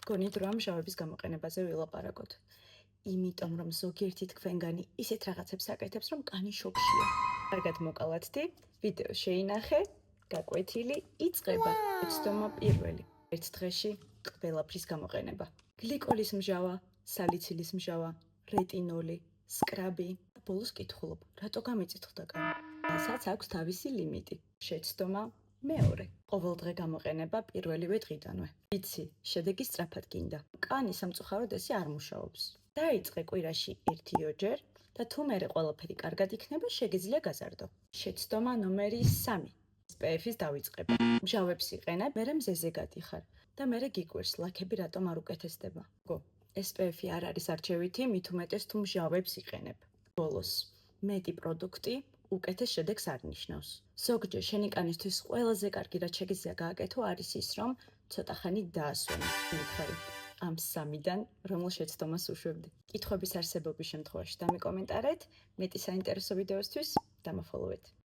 გონით რომ მჟავების გამოყენებაზე ვილაპარაკოთ. იმიტომ რომ ზოგიერთი თქვენგანი ისეთ რაღაცებს აკეთებს, რომ კანი შოკშია. კარგად მოკალათდი, ვიდეო შეინახე, გაკვეთილი, იწყება ეცდომა პირველი. ერთ დღეში ყველაფრის გამოყენება. გლიკოლის მჟავა, სალიცილის მჟავა, რეტინოლი, სკრაბი. ბოლოს კითხულობ, რატო გამიწითხდა კანი? რასაც აქვს თავისი ლიმიტი. შეცდომა მეორე. ყოველდღე გამოყენება პირველივე დღიდანვე. ვიცი, შედეგი სწრაფად გინდა. კანი სამწუხაროდ ესე არ მუშაობს. დაიწყე კვირაში 1-2 და თუ მერე ყველაფერი კარგად იქნება, შეგიძლია გაზარდო. შეცდომა ნომერი 3. SPF-ის დავიწყებ. მჟავებს იყენებ, მერე მზეზე გადიხარ და მერე გიკვირს, ლაქები რატომ არ უკეთესდება. SPF-ი არ არის არჩევითი, მით უმეტეს თუ მჟავებს იყენებ. ბოლოს, მეტი პროდუქტი უკეთეს შედეგს არ ნიშნავს. ზოგჯერ შენი კანისთვის ყველაზე კარგი რაც შეგიძლია გააკეთო არის ის, რომ ცოტა ხანი დაასვენო. მითხარი ამ 3-დან რომელ შეცდომას უშვებდი. კითხვების არსებობის შემთხვევაში დამიკომენტარეთ, მეტი საინტერესო ვიდეოსთვის დამაფოლოვეთ.